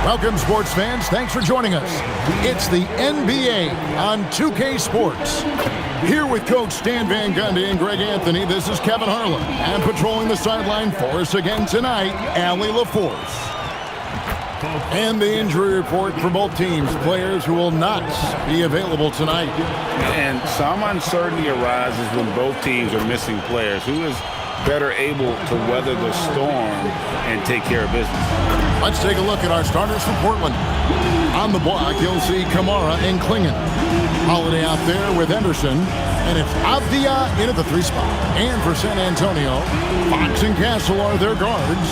Welcome, sports fans. Thanks for joining us. It's the NBA on 2K Sports. Here with Coach Stan Van Gundy and Greg Anthony, this is Kevin Harlan. And patrolling the sideline for us again tonight, Allie LaForce. And the injury report for both teams, players who will not be available tonight. And some uncertainty arises when both teams are missing players. Who is better able to weather the storm and take care of business? Let's take a look at our starters from Portland. On the block, you'll see Kamara and Klingon. Holiday out there with Henderson. And it's Avdia in at the 3 spot. And for San Antonio, Fox and Castle are their guards.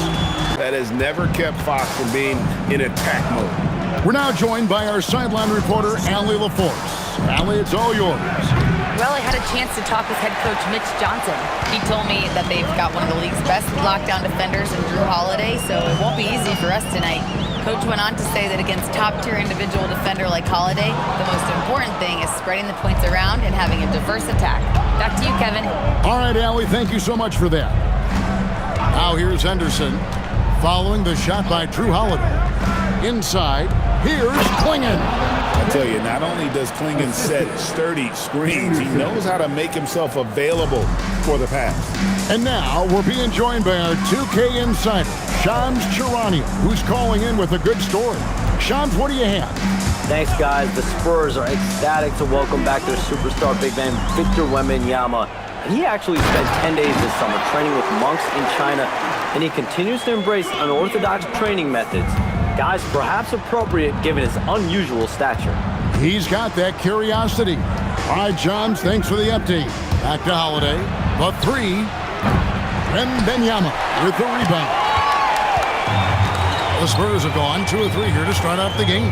That has never kept Fox from being in attack mode. We're now joined by our sideline reporter, Allie LaForce. Allie, it's all yours. Well, I had a chance to talk with head coach Mitch Johnson. He told me that they've got one of the league's best lockdown defenders in Drew Holiday, so it won't be easy for us tonight. Coach went on to say that against top-tier individual defender like Holiday, the most important thing is spreading the points around and having a diverse attack. Back to you, Kevin. All right, Allie, thank you so much for that. Now here's Henderson following the shot by Drew Holiday. Inside, here's Klingon. I tell you, not only does Klingon set sturdy screens, he knows how to make himself available for the pass. And now we're being joined by our 2K insider, Shams Charania, who's calling in with a good story. Shams, what do you have? Thanks, guys. The Spurs are ecstatic to welcome back their superstar big man, Victor Wembanyama. And he actually spent 10 days this summer training with monks in China, and he continues to embrace unorthodox training methods. Guys, perhaps appropriate given his unusual stature. He's got that curiosity. All right, Johns, thanks for the update. Back to Holiday. The 3. Wembanyama with the rebound. The Spurs have gone 2 of 3 here to start out the game.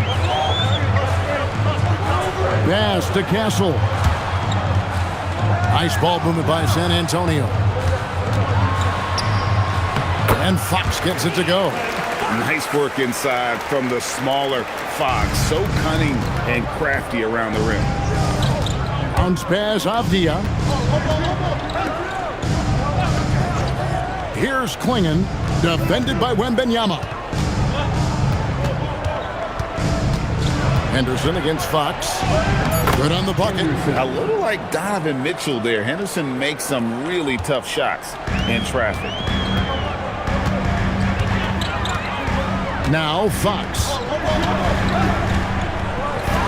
Pass to Castle. Nice ball movement by San Antonio. And Fox gets it to go. Nice work inside from the smaller Fox. So cunning and crafty around the rim. Bounce pass, Avdia. Here's Klingon, defended by Wembanyama. Henderson against Fox. Good on the bucket. A little like Donovan Mitchell there. Henderson makes some really tough shots in traffic. Now Fox.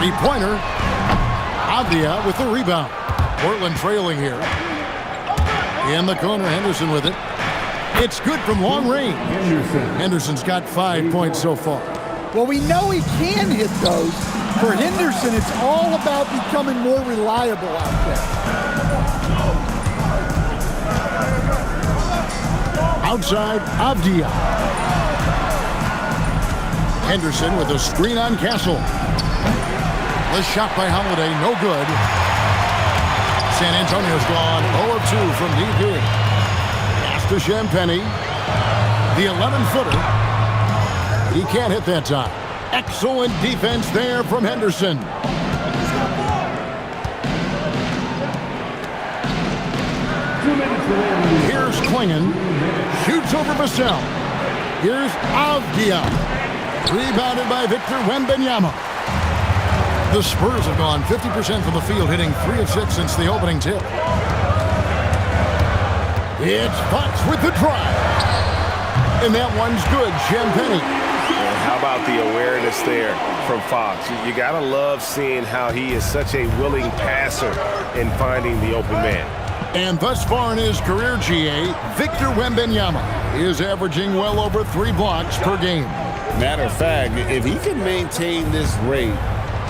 3-pointer. Avdia with the rebound. Portland trailing here. In the corner, Henderson with it. It's good from long range. Henderson's got 5 points so far. Well, we know he can hit those. For Henderson, it's all about becoming more reliable out there. Outside, Avdia. Henderson with a screen on Castle. The shot by Holiday, no good. San Antonio's gone 0 of 2 from deep here. Pass to Champagny. The 11-footer. He can't hit that time. Excellent defense there from Henderson. Here's Klingon. Shoots over Vassell. Here's Avdia. Rebounded by Victor Wembanyama. The Spurs have gone 50% from the field, hitting 3 of 6 since the opening tip. It's Fox with the drive. And that one's good, Champagny. How about the awareness there from Fox? You got to love seeing how he is such a willing passer in finding the open man. And thus far in his career, GA, Victor Wembanyama is averaging well over 3 blocks per game. Matter of fact, if he can maintain this rate,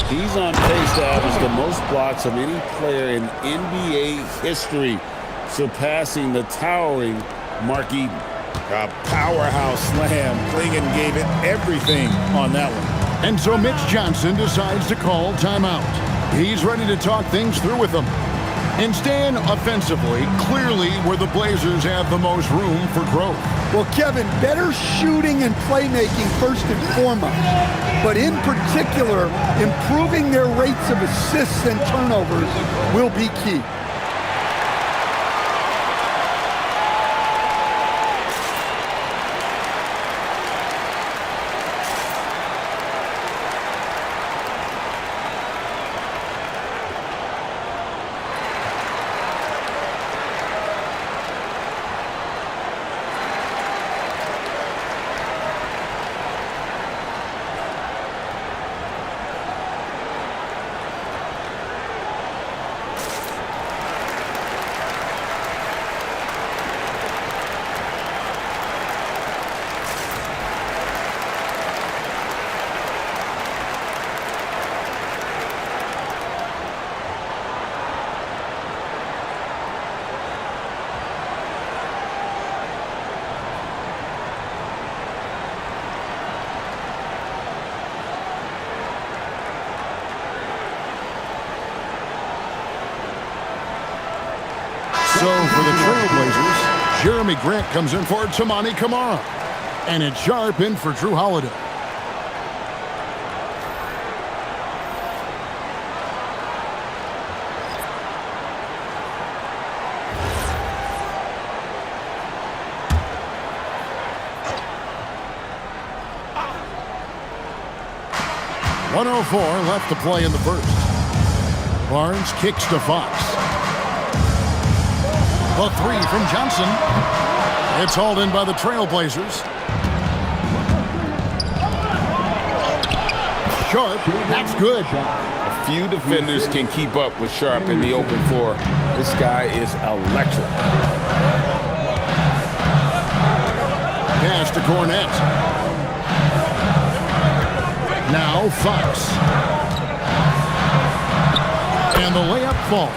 he's on pace to average the most blocks of any player in NBA history, surpassing the towering Marquis. A powerhouse slam. Klingon gave it everything on that one. And so Mitch Johnson decides to call timeout. He's ready to talk things through with them. And Stan, offensively, clearly where the Blazers have the most room for growth. Well, Kevin, better shooting and playmaking first and foremost. But in particular, improving their rates of assists and turnovers will be key. So for the Trailblazers, Jeremy Grant comes in for Tamani Kamara. And it's Sharp in for Drew Holiday. .104 left to play in the first. Barnes kicks to Fox. The three from Johnson. It's hauled in by the Trailblazers. Sharp, that's good. A few defenders can keep up with Sharp in the open floor. This guy is electric. Pass to Cornette. Now Fox. And the layup falls.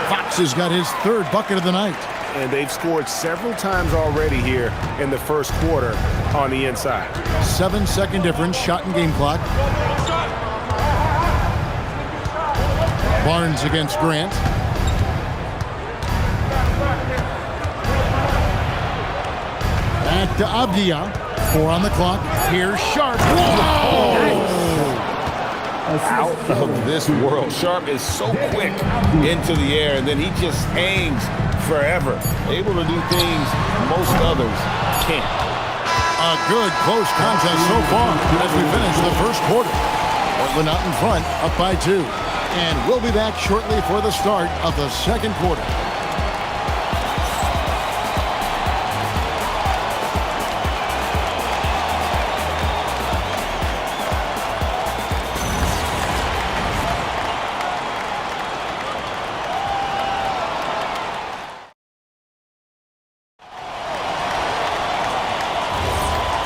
Fox has got his third bucket of the night. And they've scored several times already here in the first quarter on the inside. 7-second difference, shot and game clock. Barnes against Grant. Back to Avdia. 4 on the clock. Here's Sharp. Whoa! Out of this world. Sharp is so quick into the air, and then he just hangs forever. Able to do things most others can't. A good close contest so far as we finish the first quarter. Portland out in front, up by 2. And we'll be back shortly for the start of the second quarter.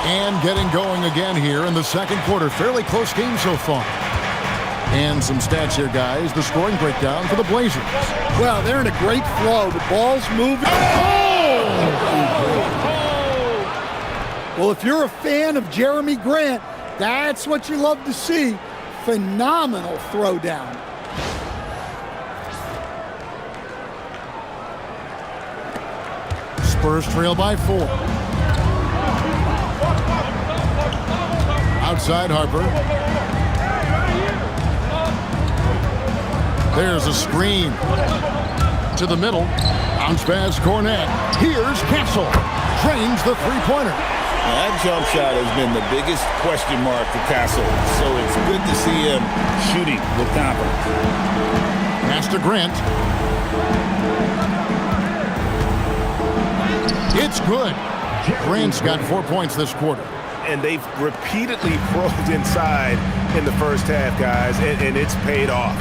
And getting going again here in the second quarter. Fairly close game so far. And some stats here, guys. The scoring breakdown for the Blazers. Well, they're in a great flow. The ball's moving. Well, if you're a fan of Jeremy Grant, that's what you love to see. Phenomenal throwdown. Spurs trail by 4. Outside Harper. There's a screen. To the middle. Bounce pass Cornette. Here's Castle. Drains the three-pointer. Now, that jump shot has been the biggest question mark for Castle. So it's good to see him shooting with confidence. Pass to Grant. It's good. Grant's got 4 points this quarter. And they've repeatedly probed inside in the first half, guys, and it's paid off.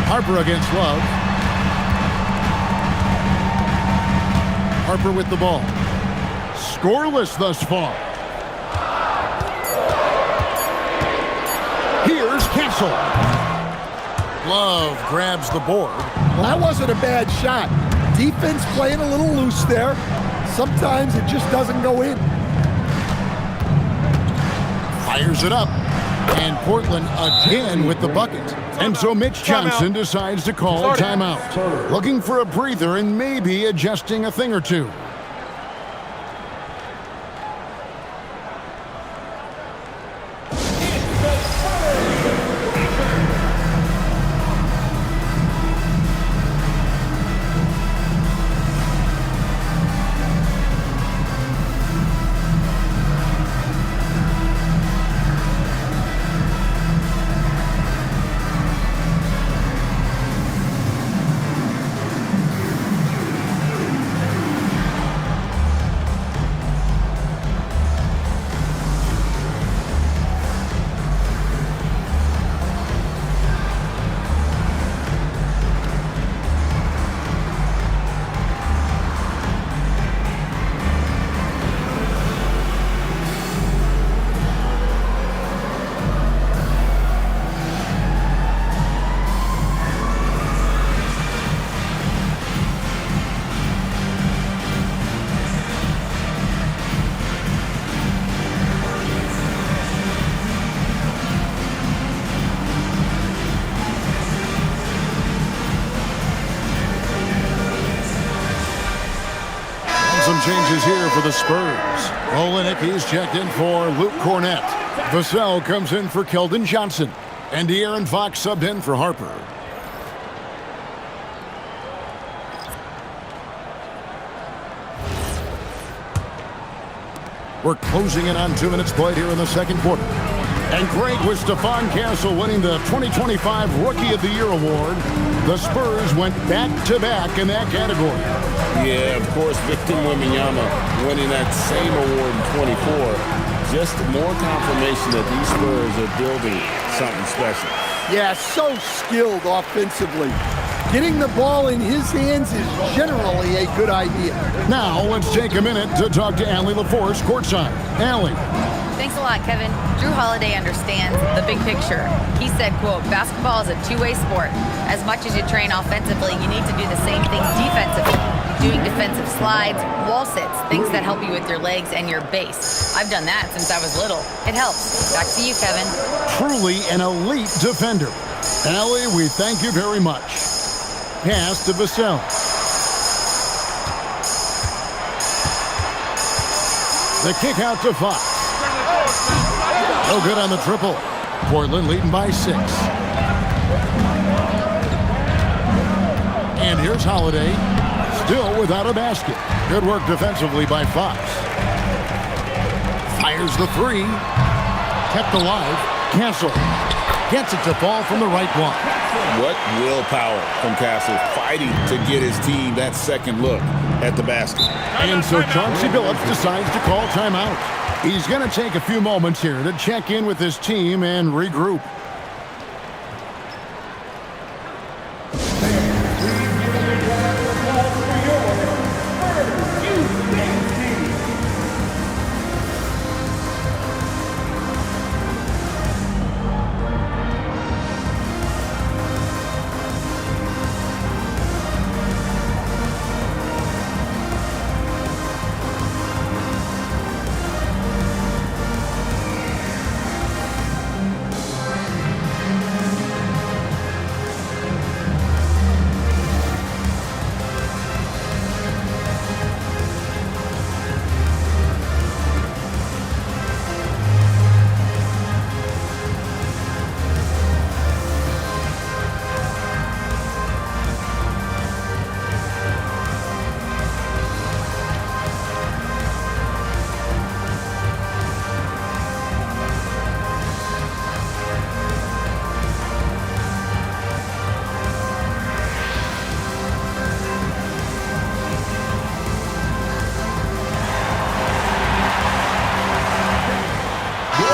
Harper against Love. Harper with the ball. Scoreless thus far. Here's Castle. Love grabs the board. Well, that wasn't a bad shot. Defense playing a little loose there. Sometimes it just doesn't go in. Fires it up. And Portland again with the bucket. And so Mitch Johnson decides to call a timeout. Looking for a breather and maybe adjusting a thing or two. Some changes here for the Spurs. Olenicki's checked in for Luke Cornett. Vassell comes in for Keldon Johnson. And De'Aaron Fox subbed in for Harper. We're closing in on 2 minutes played here in the second quarter. And Greg, with Stephon Castle winning the 2025 Rookie of the Year award, the Spurs went back-to-back in that category. Yeah, of course, Victor Wembanyama winning that same award in 24. Just more confirmation that these Spurs are building something special. Yeah, so skilled offensively. Getting the ball in his hands is generally a good idea. Now, let's take a minute to talk to Allie LaForce courtside. Allie. Thanks a lot, Kevin. Drew Holiday understands the big picture. He said, quote, basketball is a two-way sport. As much as you train offensively, you need to do the same things defensively. Doing defensive slides, wall sits, things that help you with your legs and your base. I've done that since I was little. It helps. Back to you, Kevin. Truly an elite defender. Allie, we thank you very much. Pass to Vassell. The kick out to Fox. No good on the triple. Portland leading by 6. And here's Holiday, still without a basket. Good work defensively by Fox. Fires the 3. Kept alive. Castle gets it to fall from the right block. What willpower from Castle, fighting to get his team that second look at the basket. And so Chauncey Billups decides to call timeout. He's going to take a few moments here to check in with his team and regroup.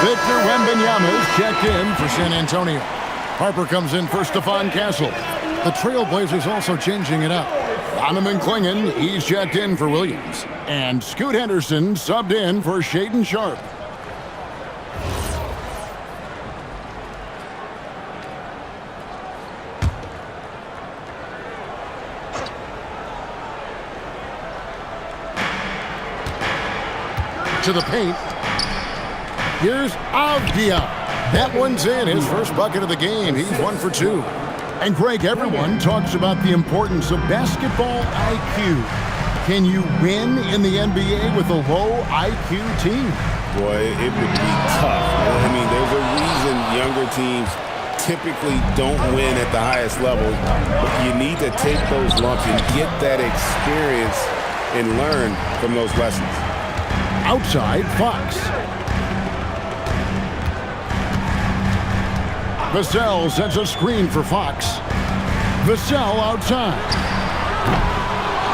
Victor Wembanyama is checked in for San Antonio. Harper comes in for Stephon Castle. The Trailblazers also changing it up. Donovan Clingan, he's checked in for Williams. And Scoot Henderson subbed in for Shaedon Sharpe. To the paint. Here's Avdia. That one's in. His first bucket of the game. He's 1 for 2. And Greg, everyone talks about the importance of basketball IQ. Can you win in the NBA with a low IQ team? Boy, it would be tough. I mean, there's a reason younger teams typically don't win at the highest level. But you need to take those lumps and get that experience and learn from those lessons. Outside, Fox. Vassell sends a screen for Fox. Vassell outside.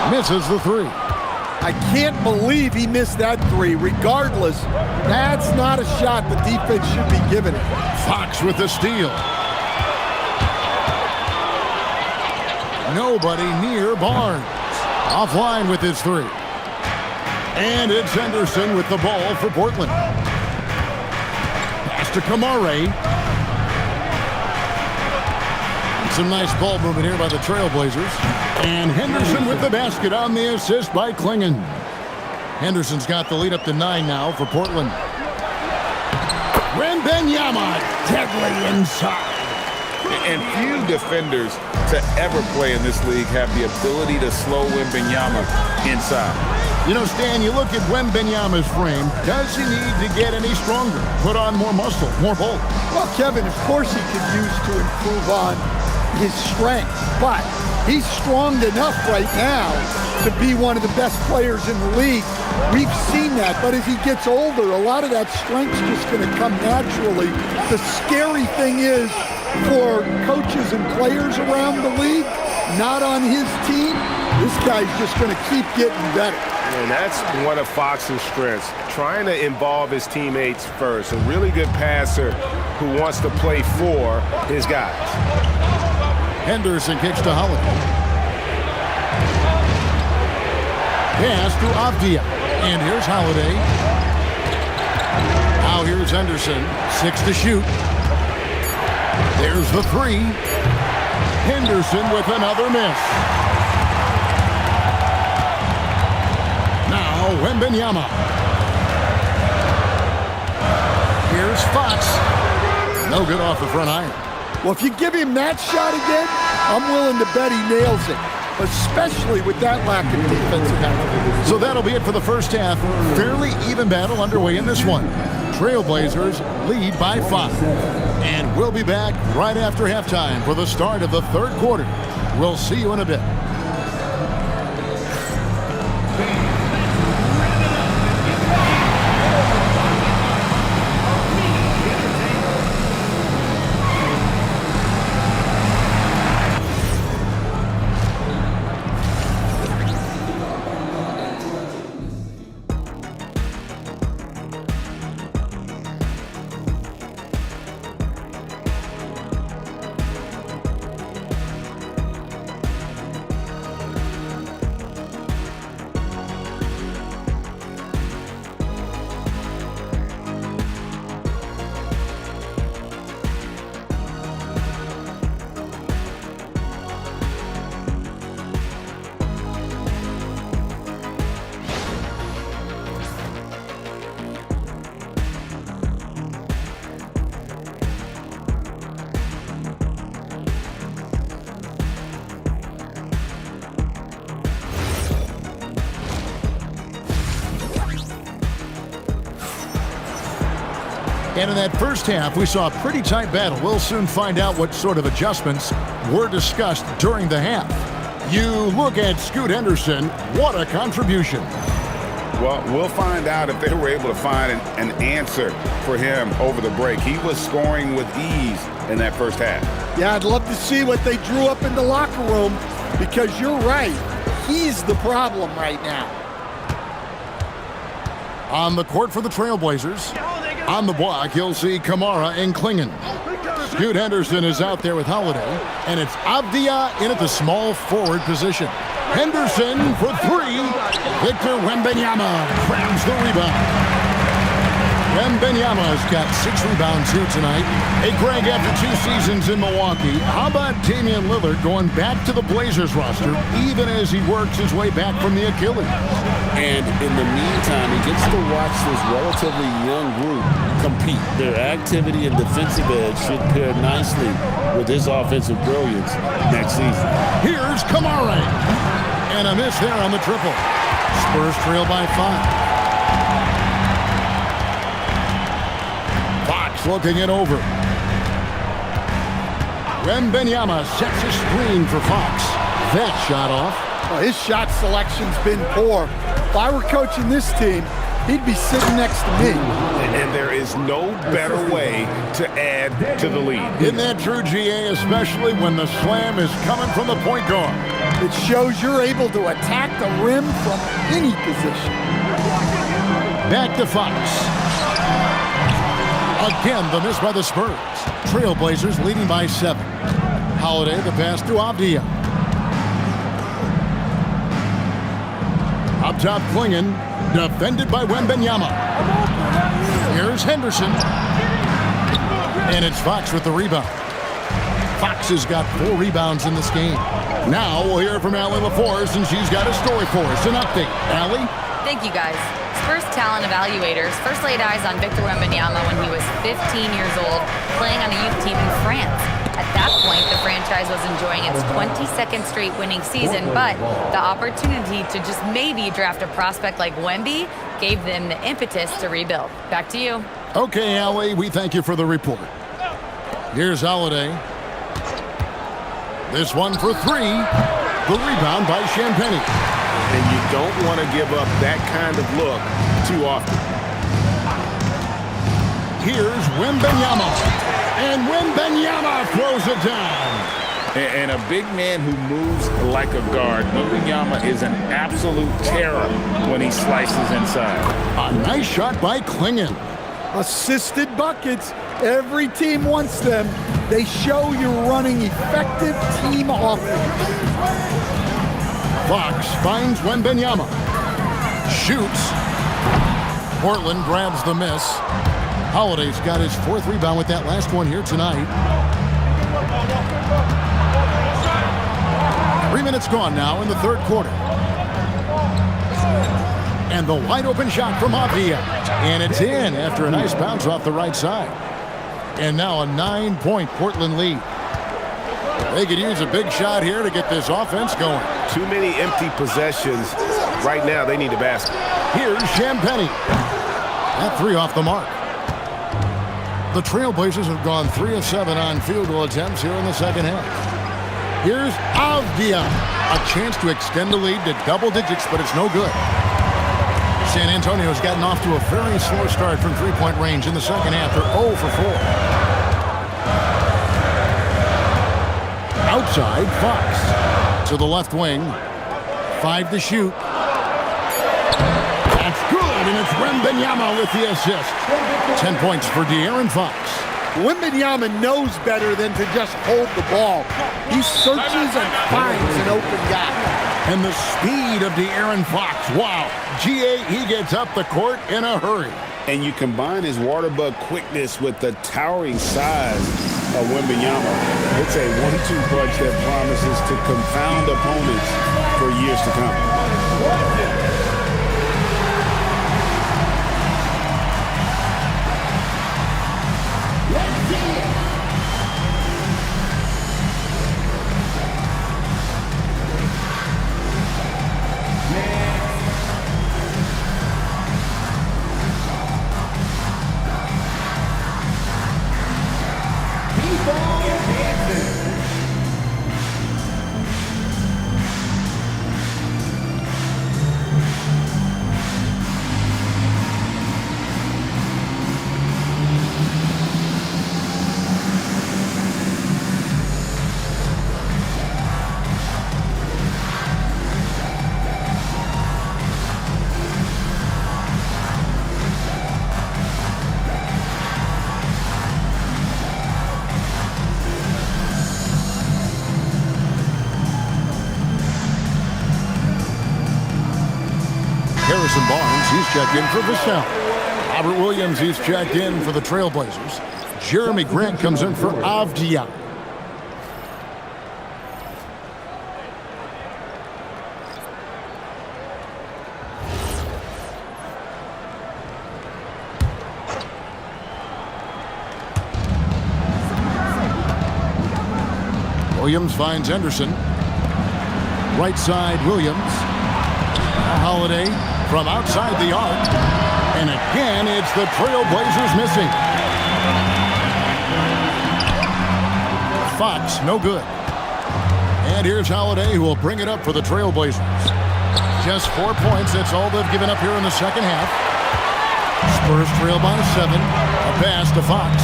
Misses the 3. I can't believe he missed that 3. Regardless, that's not a shot the defense should be giving it. Fox with the steal. Nobody near Barnes. Offline with his 3. And it's Henderson with the ball for Portland. Pass to Kamare. Some nice ball movement here by the Trailblazers. And Henderson with the basket on the assist by Clingan. Henderson's got the lead up to 9 now for Portland. Wembanyama deadly inside. And few defenders to ever play in this league have the ability to slow Wembanyama inside. You know, Stan, you look at Wembanyama's frame. Does he need to get any stronger? Put on more muscle, more bulk? Well, Kevin, of course he could use to improve on his strength, but he's strong enough right now to be one of the best players in the league. We've seen that, but as he gets older, a lot of that strength's just going to come naturally. The scary thing is for coaches and players around the league, not on his team, this guy's just going to keep getting better. And that's one of Fox's strengths, trying to involve his teammates first. A really good passer who wants to play for his guys. Henderson kicks to Holiday. Pass to Avdia. And here's Holiday. Now here's Henderson. 6 to shoot. There's the 3. Henderson with another miss. Now Wembanyama. Here's Fox. No good off the front iron. Well, if you give him that shot again, I'm willing to bet he nails it, especially with that lack of defensive effort. So that'll be it for the first half. Fairly even battle underway in this one. Trailblazers lead by 5. And we'll be back right after halftime for the start of the third quarter. We'll see you in a bit. And in that first half, we saw a pretty tight battle. We'll soon find out what sort of adjustments were discussed during the half. You look at Scoot Henderson, what a contribution. Well, we'll find out if they were able to find an answer for him over the break. He was scoring with ease in that first half. Yeah, I'd love to see what they drew up in the locker room, because you're right. He's the problem right now. On the court for the Trailblazers. On the block, you'll see Kamara and Klingon. Scoot Henderson is out there with Holiday, and it's Avdia in at the small forward position. Henderson for 3. Victor Wembanyama grabs the rebound. Wembanyama's got 6 rebounds here tonight. Hey, Greg, after 2 seasons in Milwaukee, how about Damian Lillard going back to the Blazers roster, even as he works his way back from the Achilles? And in the meantime, he gets to watch this relatively young group compete. Their activity and defensive edge should pair nicely with his offensive brilliance next season. Here's Kamara. And a miss there on the triple. Spurs trail by 5. Fox looking it over. Wembanyama sets a screen for Fox. That shot off. Well, his shot selection's been poor. If I were coaching this team, he'd be sitting next to me. And there is no better way to add to the lead. Isn't that true, GA, especially when the slam is coming from the point guard? It shows you're able to attack the rim from any position. Back to Fox. Again, the miss by the Spurs. Trailblazers leading by 7. Holiday, the pass to Avdia. Up top, Klingon, defended by Wembanyama. Here's Henderson. And it's Fox with the rebound. Fox has got 4 rebounds in this game. Now we'll hear from Allie LaForce, and she's got a story for us. An update. Allie? Thank you, guys. Spurs talent evaluators first laid eyes on Victor Wembanyama when he was 15 years old, playing on a youth team in France. At that point, the franchise was enjoying its 22nd straight winning season, but the opportunity to just maybe draft a prospect like Wemby gave them the impetus to rebuild. Back to you. Okay, Allie, we thank you for the report. Here's Holiday. This one for three. The rebound by Champagnie. And you don't want to give up that kind of look too often. Here's Wembanyama. And Wembanyama throws it down. And a big man who moves like a guard. Wembanyama is an absolute terror when he slices inside. A nice shot by Klingon. Assisted buckets. Every team wants them. They show you're running effective team offense. Fox finds Wembanyama. Shoots. Portland grabs the miss. Holiday's got his fourth rebound with that last one here tonight. 3 minutes gone now in the third quarter. And the wide open shot from Avdia. And it's in after a nice bounce off the right side. And now a 9-point Portland lead. They could use a big shot here to get this offense going. Too many empty possessions. Right now, they need a basket. Here's Champagnie. That three off the mark. The Trailblazers have gone 3 of 7 on field goal attempts here in the second half. Here's Avdia. A chance to extend the lead to double digits, but it's no good. San Antonio's gotten off to a very slow start from three-point range in the second half. They're 0 for 4. Outside, Fox to the left wing. 5 to shoot. That's good, and it's Wembanyama with the assist. 10 points for De'Aaron Fox. Wembanyama knows better than to just hold the ball. He searches and finds an open guy. And the speed of De'Aaron Fox. Wow. GA, he gets up the court in a hurry. And you combine his water bug quickness with the towering size of Wembanyama. It's a 1-2 punch that promises to confound opponents for years to come. Harrison Barnes, he's checked in for Vassell. Robert Williams, he's checked in for the Trailblazers. Jeremy Grant comes in for Avdia. Williams finds Henderson. Right side, Williams. Holiday from outside the arc. And again, it's the Trailblazers missing. Fox, no good. And here's Holiday, who will bring it up for the Trailblazers. Just 4 points. That's all they've given up here in the second half. Spurs trail by 7. A pass to Fox.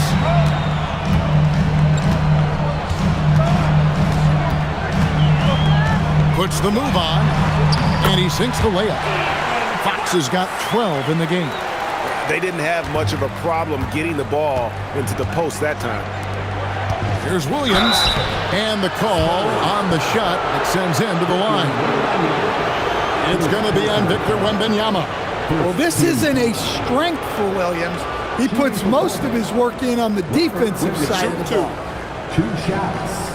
Puts the move on, and he sinks the layup. Fox has got 12 in the game. They didn't have much of a problem getting the ball into the post that time. Here's Williams, and the call on the shot that sends him to the line. It's going to be on Victor Wembanyama. Well, this isn't a strength for Williams. He puts most of his work in on the defensive side of the ball. 2 shots.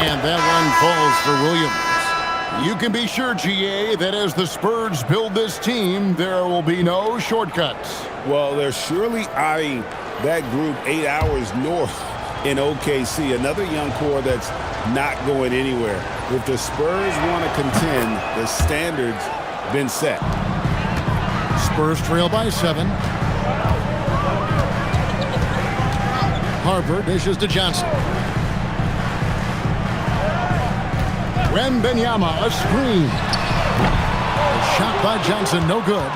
And that one falls for Williams. You can be sure, GA, that as the Spurs build this team, there will be no shortcuts. Well, they're surely eyeing that group 8 hours north in OKC. Another young core that's not going anywhere. If the Spurs want to contend, the standard's been set. Spurs trail by 7. Harper dishes to Johnson. Wembanyama, a screen. A shot by Johnson, no good.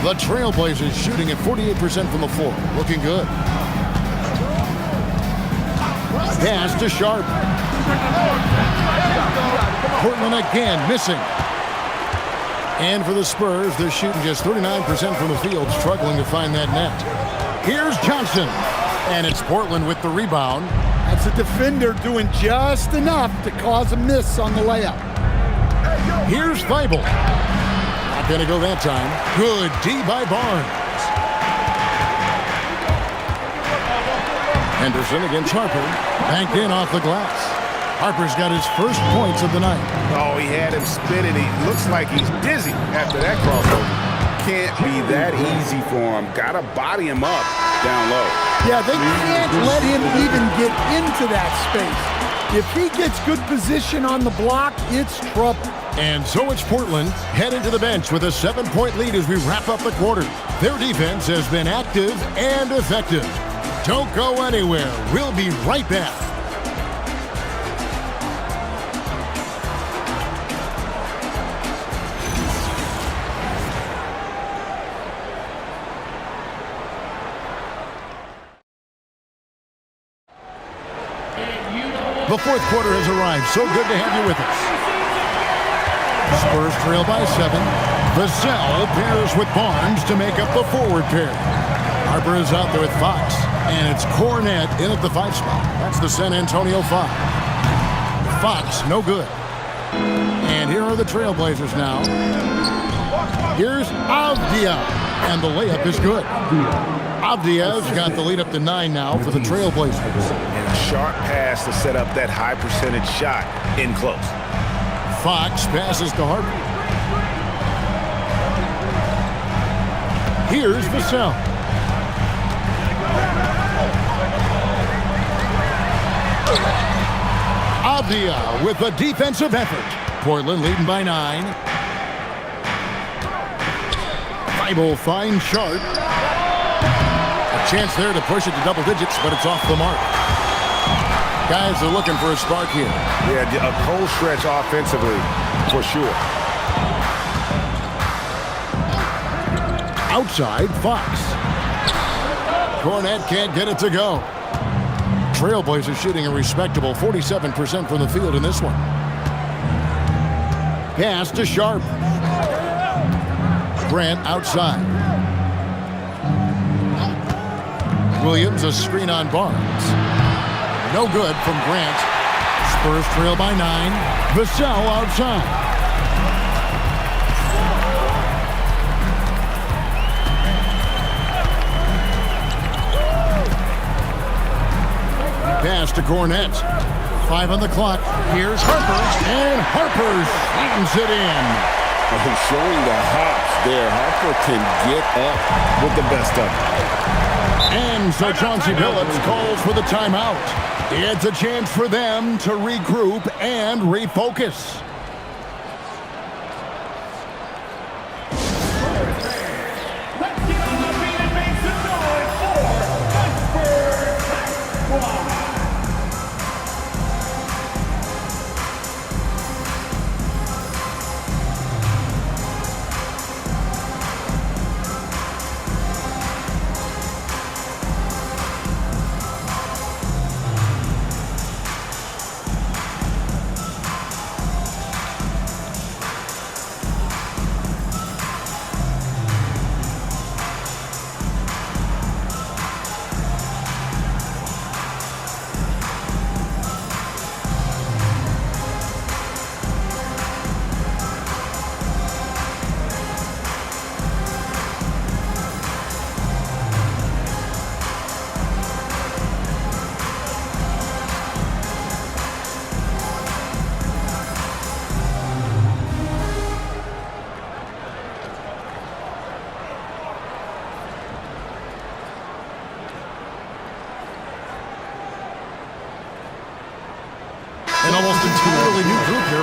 The Trailblazers shooting at 48% from the floor. Looking good. Pass to Sharp. Portland again missing. And for the Spurs, they're shooting just 39% from the field, struggling to find that net. Here's Johnson. And it's Portland with the rebound. That's a defender doing just enough to cause a miss on the layup. Here's Feibel. Not going to go that time. Good D by Barnes. Henderson against Harper. Banked in off the glass. Harper's got his first points of the night. Oh, he had him spinning. He looks like he's dizzy after that crossover. Can't be that easy for him. Got to body him up down low. Yeah, they can't let him even get into that space. If he gets good position on the block, it's trouble. And so it's Portland heading to the bench with a 7-point lead as we wrap up the quarter. Their defense has been active and effective. Don't go anywhere. We'll be right back. The fourth quarter has arrived. So good to have you with us. Spurs trail by 7. Vassell pairs with Barnes to make up the forward pair. Harper is out there with Fox. And it's Cornette in at the 5 spot. That's the San Antonio 5. Fox, no good. And here are the Trailblazers now. Here's Avdia. And the layup is good. Avdia's got the lead up to 9 now for the Trailblazers. And a sharp pass to set up that high percentage shot in close. Fox passes to Harper. Here's Vassell. Avdia with a defensive effort. Portland leading by 9. Feibel finds Sharp. A chance there to push it to double digits, but it's off the mark. Guys are looking for a spark here. Yeah, a cold stretch offensively, for sure. Outside, Fox. Cornette can't get it to go. Trailblazers shooting a respectable 47% from the field in this one. Pass to Sharp. Grant outside. Williams, a screen on Barnes. No good from Grant. Spurs trail by 9. Vassell outside. Pass to Cornette. 5 on the clock. Here's Harper. And Harper slams it in. Showing the hops there. Harper can get up with the best of them. And so Chauncey Billups calls for the timeout. It's a chance for them to regroup and refocus.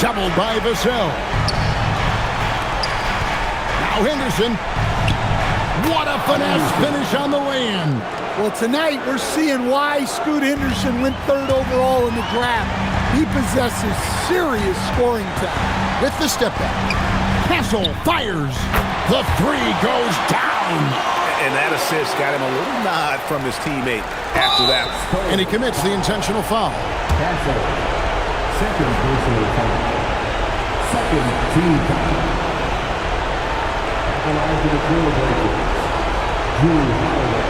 Doubled by Vassell. Now Henderson. What a finesse finish on the lay-in. Well, tonight we're seeing why Scoot Henderson went 3rd overall in the draft. He possesses serious scoring talent. With the step back, Castle fires. The 3 goes down. And that assist got him a little nod from his teammate after that. And he commits the intentional foul. Castle, second personal foul. Second team foul. Allows to the Trailblazers. Drew Holiday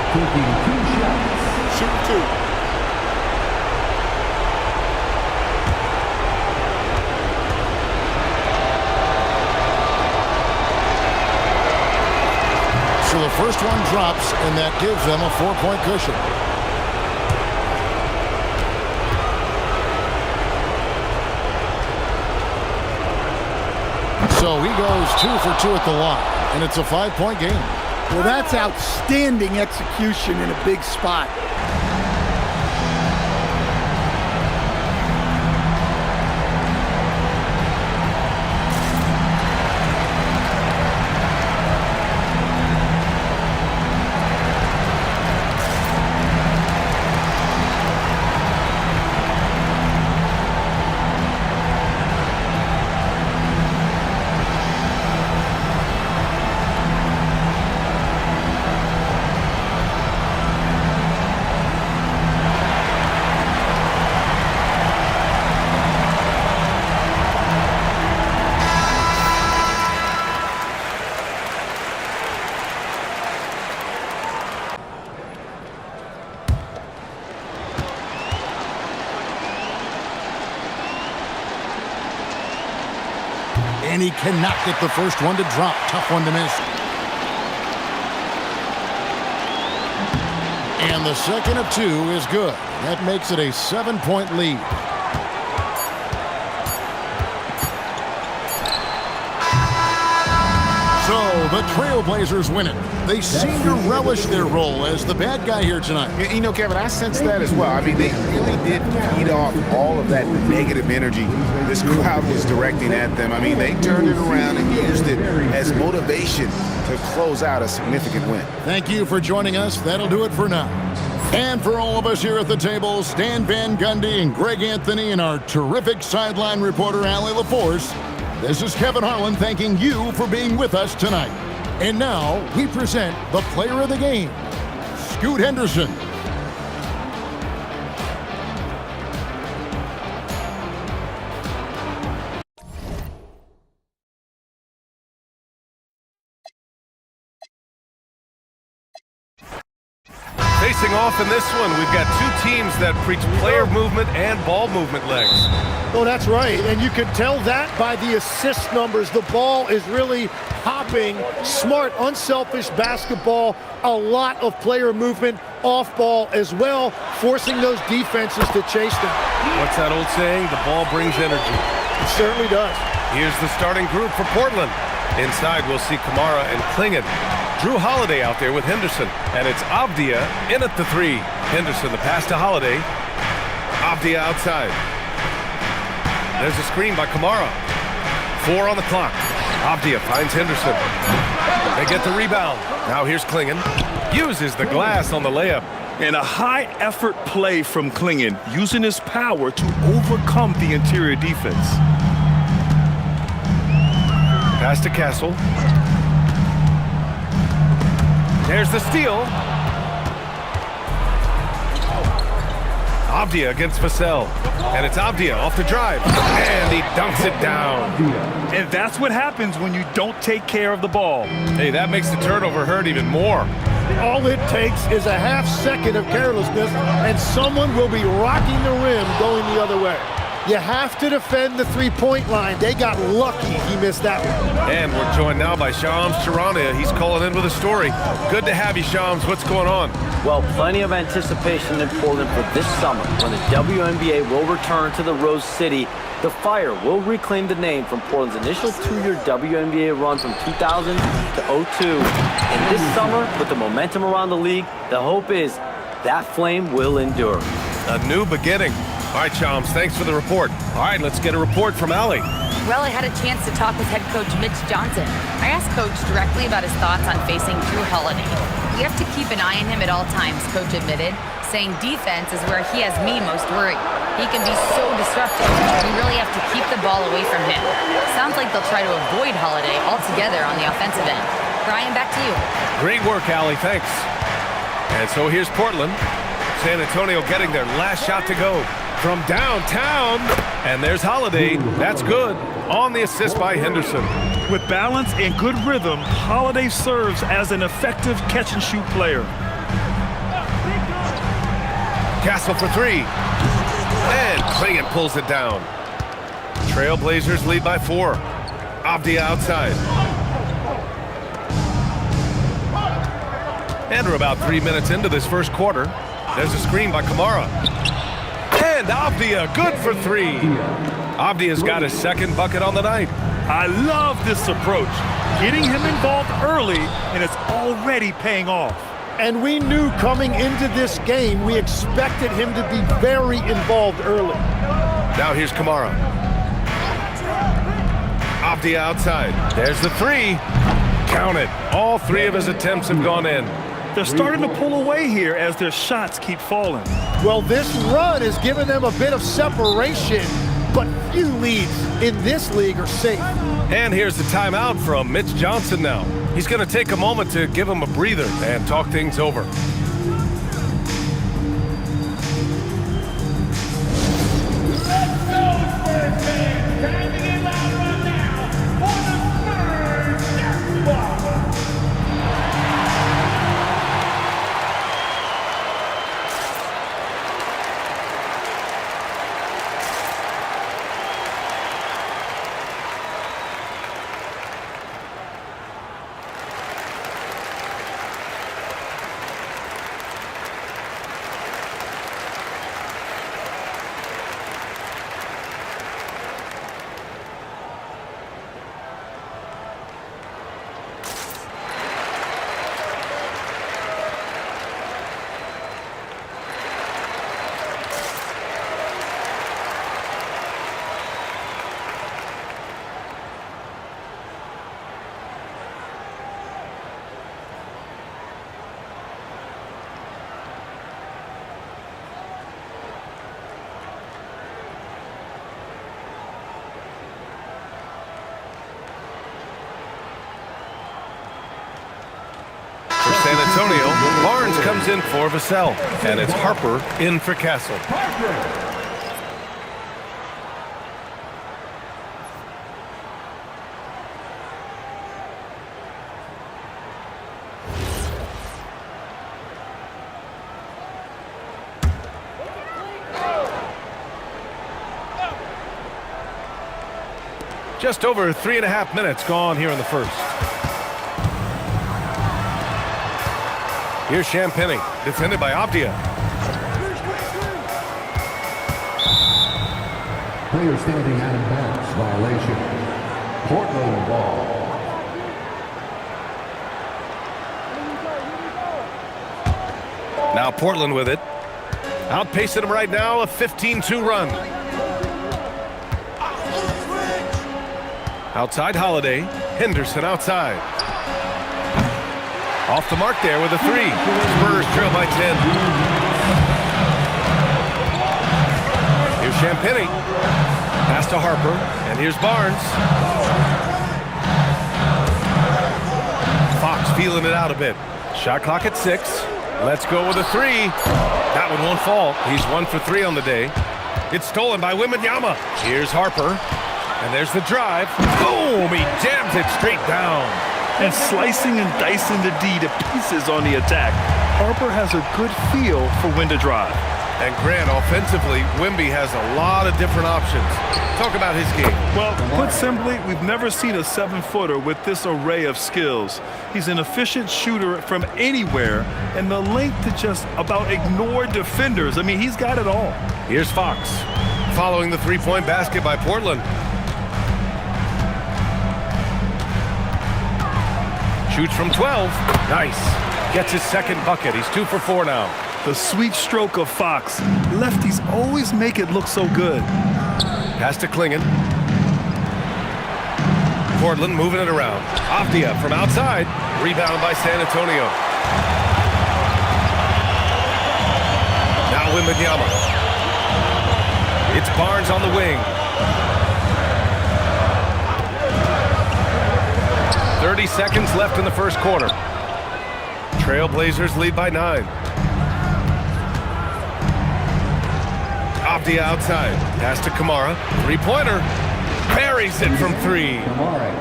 taking 2 shots. Shoot 2. So the first one drops, and that gives them a 4-point cushion. So he goes 2 for 2 at the line, and it's a 5-point game. Well, that's outstanding execution in a big spot. And he cannot get the first one to drop. Tough one to miss. And the second of 2 is good. That makes it a 7-point lead. So the Trailblazers win it. They seem to relish their role as the bad guy here tonight. You know, Kevin, I sense that as well. I mean, they really did feed off all of that negative energy this crowd was directing at them. I mean, they turned it around and used it as motivation to close out a significant win. Thank you for joining us. That'll do it for now. And for all of us here at the table, Stan Van Gundy and Greg Anthony and our terrific sideline reporter, Allie LaForce, this is Kevin Harlan thanking you for being with us tonight. And now we present the player of the game, Scoot Henderson. Facing off in this one, we've got 2 teams that preach player movement and ball movement legs. Oh, that's right, and you can tell that by the assist numbers. The ball is really hopping, smart, unselfish basketball, a lot of player movement off ball as well, forcing those defenses to chase them. What's that old saying? The ball brings energy. It certainly does. Here's the starting group for Portland. Inside, we'll see Kamara and Klingon. Drew Holiday out there with Henderson, and it's Avdia in at the 3. Henderson, the pass to Holiday. Avdia outside. There's a screen by Kamara. 4 on the clock. Avdia finds Henderson. They get the rebound. Now here's Klingon. Uses the glass on the layup. And a high-effort play from Klingon, using his power to overcome the interior defense. Pass to Castle. There's the steal. Avdia against Vassell. And it's Avdia off the drive. And he dunks it down. And that's what happens when you don't take care of the ball. Hey, that makes the turnover hurt even more. All it takes is a half second of carelessness, and someone will be rocking the rim going the other way. You have to defend the three-point line. They got lucky he missed that one. And we're joined now by Shams Charania. He's calling in with a story. Good to have you, Shams. What's going on? Well, plenty of anticipation in Portland for this summer when the WNBA will return to the Rose City. The Fire will reclaim the name from Portland's initial 2-year WNBA run from 2000 to 2002. And this summer, with the momentum around the league, the hope is that flame will endure. A new beginning. All right, Chums, thanks for the report. All right, let's get a report from Allie. Well, I had a chance to talk with head coach Mitch Johnson. I asked Coach directly about his thoughts on facing Drew Holiday. We have to keep an eye on him at all times, Coach admitted, saying defense is where he has me most worried. He can be so disruptive. We really have to keep the ball away from him. Sounds like they'll try to avoid Holiday altogether on the offensive end. Brian, back to you. Great work, Allie. Thanks. And so here's Portland. San Antonio getting their last shot to go from downtown. And there's Holiday. That's good. On the assist by Henderson. With balance and good rhythm, Holiday serves as an effective catch-and-shoot player. Castle for three. And Clingan pulls it down. Trailblazers lead by 4. Avdia outside. And we're about 3 minutes into this first quarter. There's a screen by Kamara. And Avdia, good for 3. Avdia's got his second bucket on the night. I love this approach. Getting him involved early, and it's already paying off. And we knew coming into this game, we expected him to be very involved early. Now here's Kamara. Avdia outside. There's the 3. Count it. All 3 of his attempts have gone in. They're starting to pull away here as their shots keep falling. Well, this run has given them a bit of separation, but few leads in this league are safe. And here's the timeout from Mitch Johnson now. He's going to take a moment to give him a breather and talk things over. San Antonio, Barnes comes in for Vassell, and it's Harper in for Castle. Just over 3.5 minutes gone here in the first. Here's Champagny, defended by Avdia. Player standing out of bounds, violation. Portland ball. Now Portland with it. Outpacing them right now, a 15-2 run. Outside Holiday, Henderson outside. Off the mark there with a 3. Spurs trail by 10. Here's Champagny. Pass to Harper. And here's Barnes. Fox feeling it out a bit. Shot clock at 6. Let's go with a 3. That one won't fall. He's 1 for 3 on the day. It's stolen by Wembanyama. Here's Harper. And there's the drive. Boom! He jams it straight down. And slicing and dicing the D to pieces on the attack. Harper has a good feel for when to drive. And Grant, offensively, Wemby has a lot of different options. Talk about his game. Well, put simply, we've never seen a 7-footer with this array of skills. He's an efficient shooter from anywhere, and the length to just about ignore defenders. I mean, he's got it all. Here's Fox, following the three-point basket by Portland. Shoots from 12. Nice. Gets his second bucket. He's 2 for 4 now. The sweet stroke of Fox. Lefties always make it look so good. Pass to Klingon. Portland moving it around. Avdia from outside. Rebound by San Antonio. Now Wembanyama. It's Barnes on the wing. 30 seconds left in the first quarter. Trailblazers lead by 9. Avdia outside. Pass to Kamara. Three-pointer. Buries it from 3.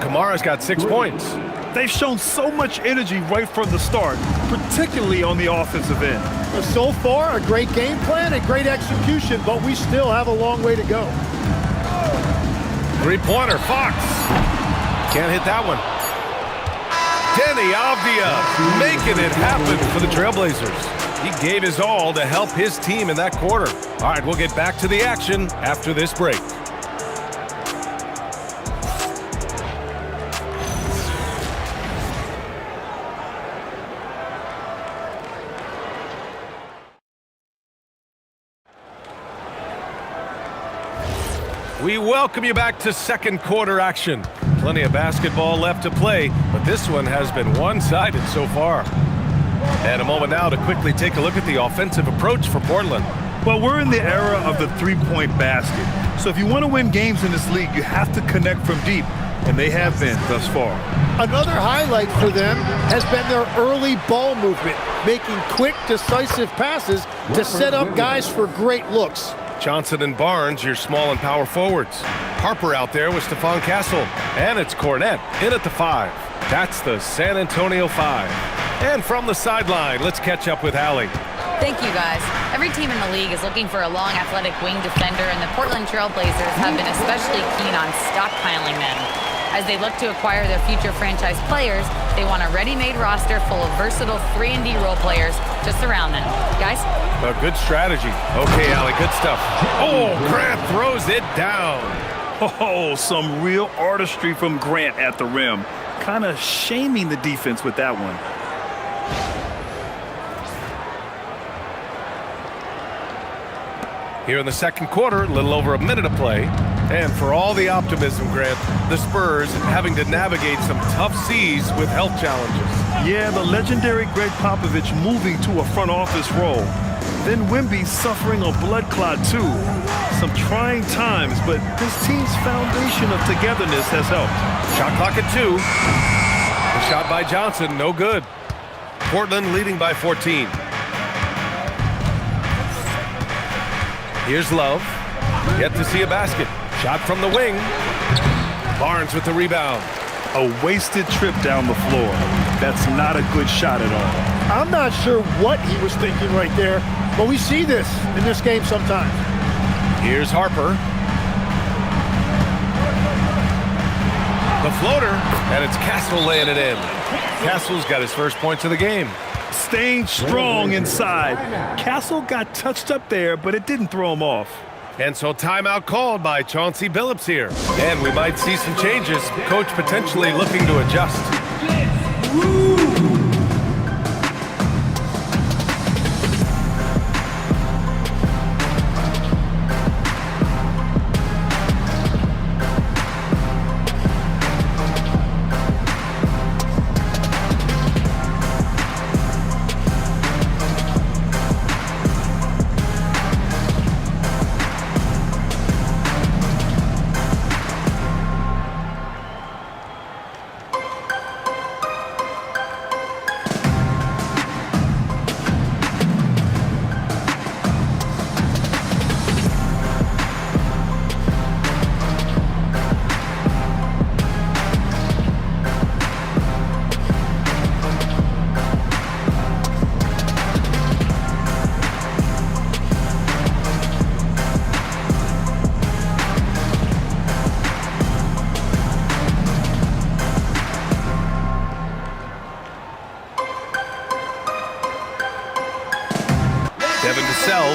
Kamara's got 6 points. They've shown so much energy right from the start, particularly on the offensive end. So far, a great game plan and great execution, but we still have a long way to go. Three-pointer. Fox. Can't hit that one. Denny Avdia making it happen for the Trailblazers. He gave his all to help his team in that quarter. All right, we'll get back to the action after this break. We welcome you back to second quarter action. Plenty of basketball left to play, but this one has been one-sided so far. And a moment now to quickly take a look at the offensive approach for Portland. Well, we're in the era of the three-point basket. So if you want to win games in this league, you have to connect from deep, and they have been thus far. Another highlight for them has been their early ball movement, making quick, decisive passes to set up guys for great looks. Johnson and Barnes, your small and power forwards. Harper out there with Stephon Castle. And it's Cornette in at the 5. That's the San Antonio 5. And from the sideline, let's catch up with Allie. Thank you, guys. Every team in the league is looking for a long, athletic wing defender, and the Portland Trailblazers have been especially keen on stockpiling them. As they look to acquire their future franchise players, they want a ready-made roster full of versatile 3-and-D role players to surround them. Guys? A good strategy. Okay, Allie, good stuff. Oh, Grant throws it down. Oh, some real artistry from Grant at the rim. Kind of shaming the defense with that one. Here in the second quarter, a little over a minute of play. And for all the optimism, Grant, the Spurs having to navigate some tough seas with health challenges. Yeah, the legendary Greg Popovich moving to a front office role. Then Wemby suffering a blood clot too. Some trying times, but this team's foundation of togetherness has helped. Shot clock at 2. The shot by Johnson, no good. Portland leading by 14. Here's Love. Yet to see a basket. Shot from the wing. Barnes with the rebound. A wasted trip down the floor. That's not a good shot at all. I'm not sure what he was thinking right there, but we see this in this game sometimes. Here's Harper. The floater, and it's Castle laying it in. Castle's got his first points of the game. Staying strong inside. Castle got touched up there, but it didn't throw him off. And so timeout called by Chauncey Billups here. And we might see some changes. Coach potentially looking to adjust.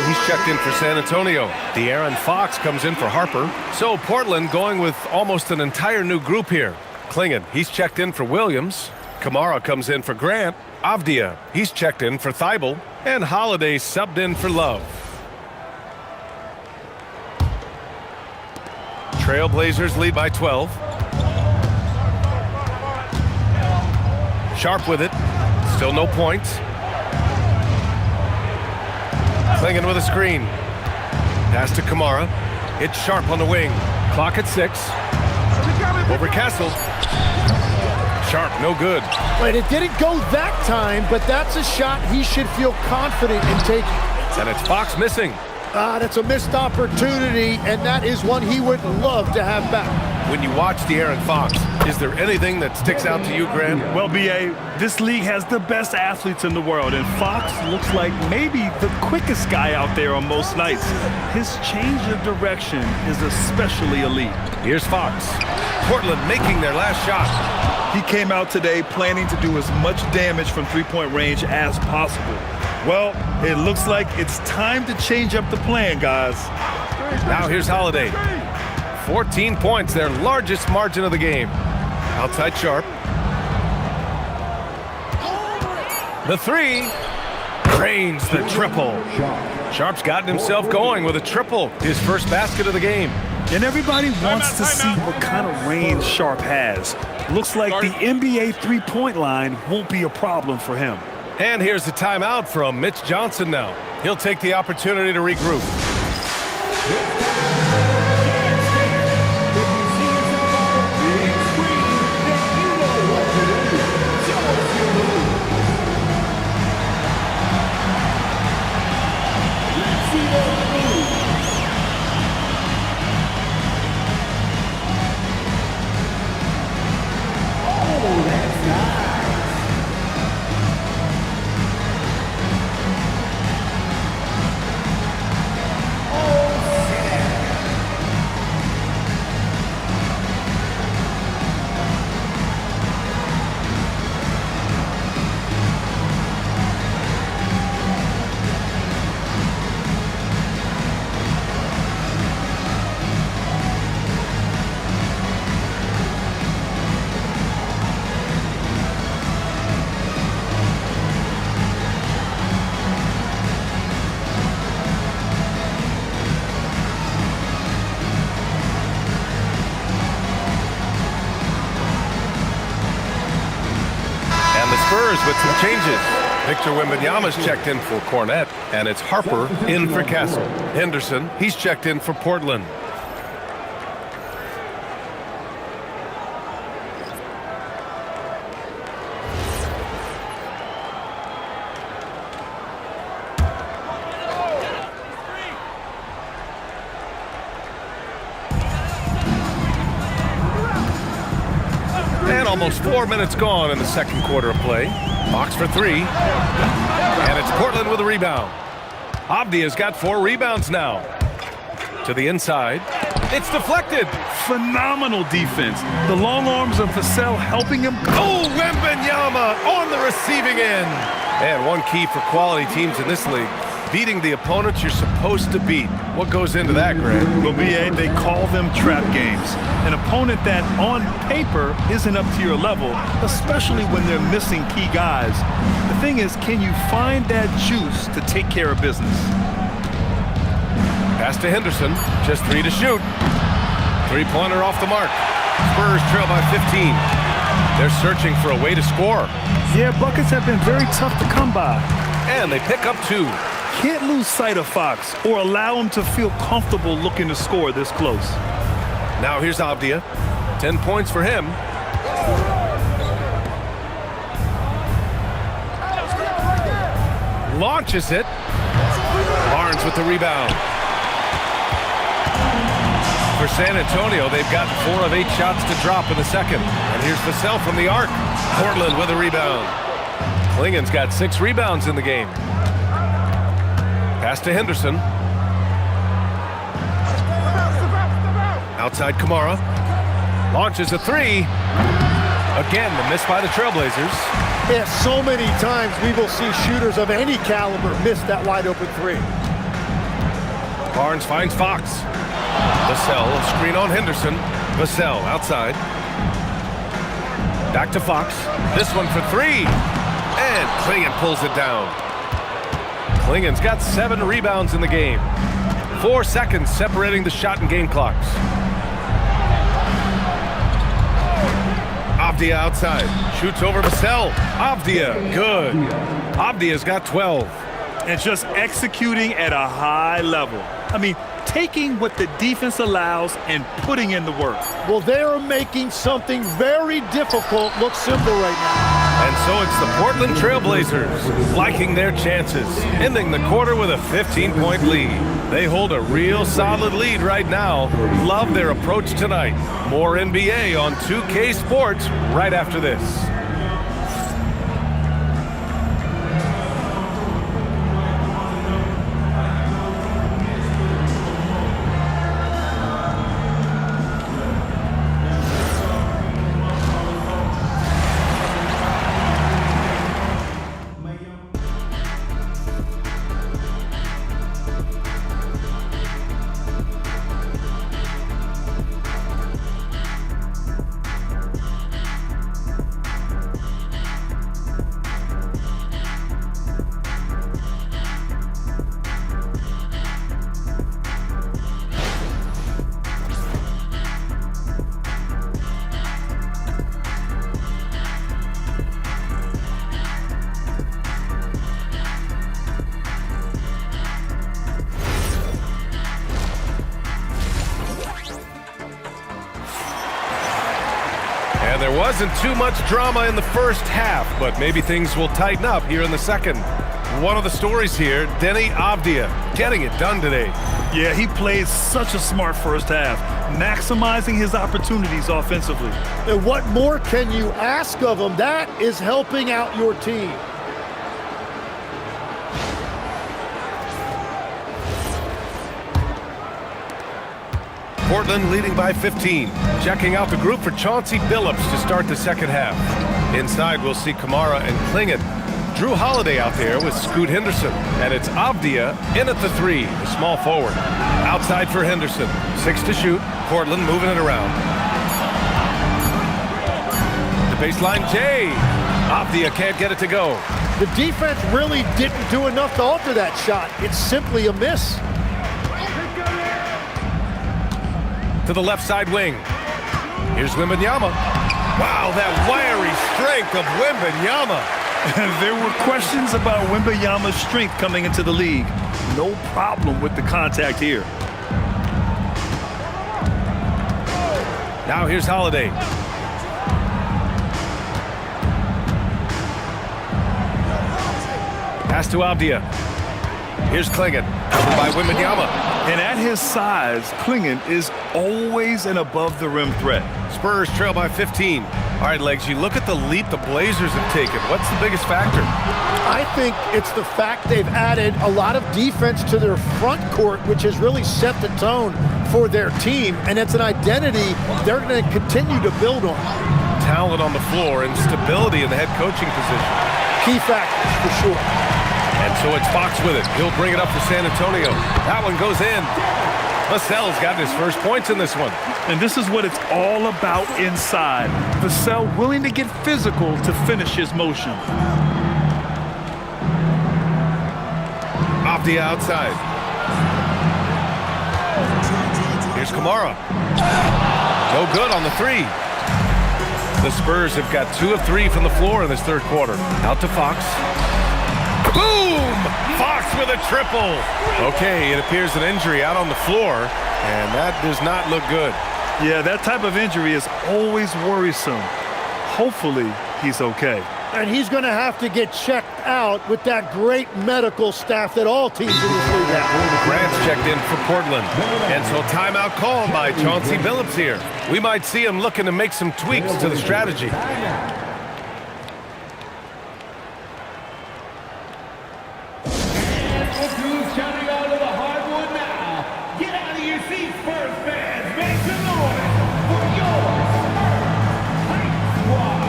He's checked in for San Antonio. De'Aaron Fox comes in for Harper. So Portland going with almost an entire new group here. Klingon, he's checked in for Williams. Kamara comes in for Grant. Avdia, he's checked in for Thibault. And Holiday subbed in for Love. Trailblazers lead by 12. Sharp with it. Still no points. Clingan with a screen. Pass to Kamara. It's Sharp on the wing. Clock at 6. Over Castle. Sharp, no good. Right, it didn't go that time, but that's a shot he should feel confident in taking. And it's Fox missing. That's a missed opportunity, and that is one he would love to have back. When you watch De'Aaron Fox, is there anything that sticks out to you, Graham? Well, B.A., this league has the best athletes in the world, and Fox looks like maybe the quickest guy out there on most nights. His change of direction is especially elite. Here's Fox. Portland making their last shot. He came out today planning to do as much damage from three-point range as possible. Well, it looks like it's time to change up the plan, guys. Now here's Holiday. 14 points, their largest margin of the game. Outside Sharp. The three. Drains the triple. Sharp's gotten himself going with a triple. His first basket of the game. And everybody wants to see what kind of range Sharp has. Looks like the NBA three-point line won't be a problem for him. And here's the timeout from Mitch Johnson now. He'll take the opportunity to regroup. Spurs with some changes. Victor Wembanyama's checked in for Cornette, and it's Harper in for Castle. Henderson, he's checked in for Portland. And almost 4 minutes gone in the second quarter of play. Fox for three. And it's Portland with a rebound. Avdia's got 4 rebounds now. To the inside. It's deflected. Phenomenal defense. The long arms of Vassell helping him. Oh, Wembanyama on the receiving end. And one key for quality teams in this league. Beating the opponents you're supposed to beat. What goes into that, Greg? Well, BA, they call them trap games. An opponent that, on paper, isn't up to your level, especially when they're missing key guys. The thing is, can you find that juice to take care of business? Pass to Henderson. Just 3 to shoot. Three-pointer off the mark. Spurs trail by 15. They're searching for a way to score. Yeah, buckets have been very tough to come by. And they pick up 2. Can't lose sight of Fox or allow him to feel comfortable looking to score this close. Now here's Avdia. 10 points for him. Launches it. Barnes with the rebound. For San Antonio, they've got 4 of 8 shots to drop in the second. And here's Vassell from the arc. Portland with a rebound. Clingan's got 6 rebounds in the game. Pass to Henderson. Outside Kamara. Launches a 3. Again, the miss by the Trailblazers. Yeah, so many times we will see shooters of any caliber miss that wide open 3. Barnes finds Fox. Vassell, screen on Henderson. Vassell outside. Back to Fox. This one for three. And Klingon pulls it down. Klingon's got 7 rebounds in the game. 4 seconds separating the shot and game clocks. Avdia outside. Shoots over Vassell. Avdia, good. Avdia's got 12. And just executing at a high level. I mean, taking what the defense allows and putting in the work. Well, they are making something very difficult look simple right now. And so it's the Portland Trailblazers liking their chances, ending the quarter with a 15-point lead. They hold a real solid lead right now. Love their approach tonight. More NBA on 2K Sports right after this. And there wasn't too much drama in the first half, but maybe things will tighten up here in the second. One of the stories here, Denny Avdia, getting it done today. Yeah, he played such a smart first half, maximizing his opportunities offensively. And what more can you ask of him? That is helping out your team. Portland leading by 15. Checking out the group for Chauncey Billups to start the second half. Inside, we'll see Kamara and Klingon. Drew Holiday out there with Scoot Henderson. And it's Avdia in at the 3, the small forward. Outside for Henderson. 6 to shoot. Portland moving it around. The baseline, Jay. Avdia can't get it to go. The defense really didn't do enough to alter that shot. It's simply a miss. To the left side wing. Here's Wembanyama. Wow, that wiry strength of Wembanyama. There were questions about Wembanyama's strength coming into the league. No problem with the contact here. Now here's Holiday. Pass to Avdia. Here's Klingon. Covered by Wembanyama. And at his size, Klingon is always an above-the-rim threat. Spurs trail by 15. All right, Legs, you look at the leap the Blazers have taken. What's the biggest factor? I think it's the fact they've added a lot of defense to their front court, which has really set the tone for their team, and it's an identity they're going to continue to build on. Talent on the floor and stability in the head coaching position. Key factors, for sure. And so it's Fox with it. He'll bring it up for San Antonio. That one goes in. Vassell's got his first points in this one. And this is what it's all about inside. Vassell willing to get physical to finish his motion. Off the outside. Here's Kamara. No good on the 3. The Spurs have got 2 of 3 from the floor in this third quarter. Out to Fox. Boom! Fox with a triple. Okay, it appears an injury out on the floor, and that does not look good. Yeah, that type of injury is always worrisome. Hopefully, he's okay. And he's going to have to get checked out with that great medical staff that all teams in this league have. Grant's checked in for Portland. And so timeout called by Chauncey Billups here. We might see him looking to make some tweaks to the strategy. Coming out of the hardwood now. Get out of your seats, Spurs fans. Make some noise for your Spurs Hype Squad.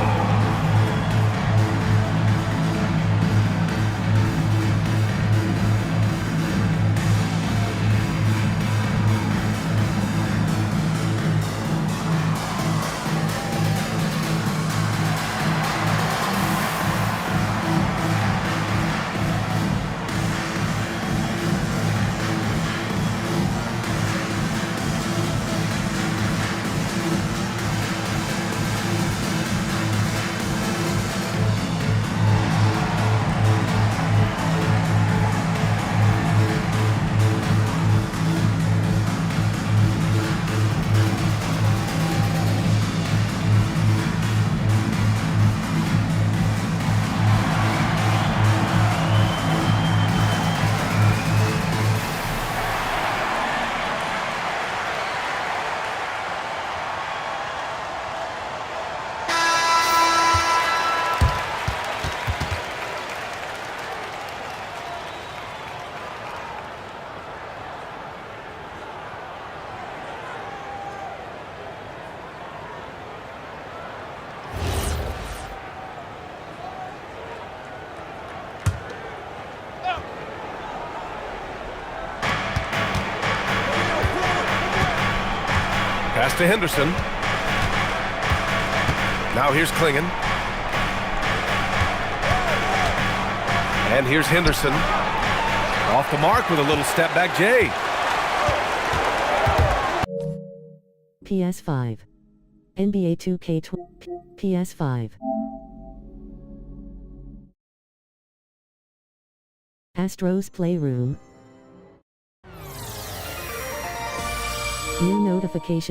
Pass to Henderson. Now here's Klingon. And here's Henderson. Off the mark with a little step back J. PS5. NBA 2K20. PS5. Astros Playroom. New notification.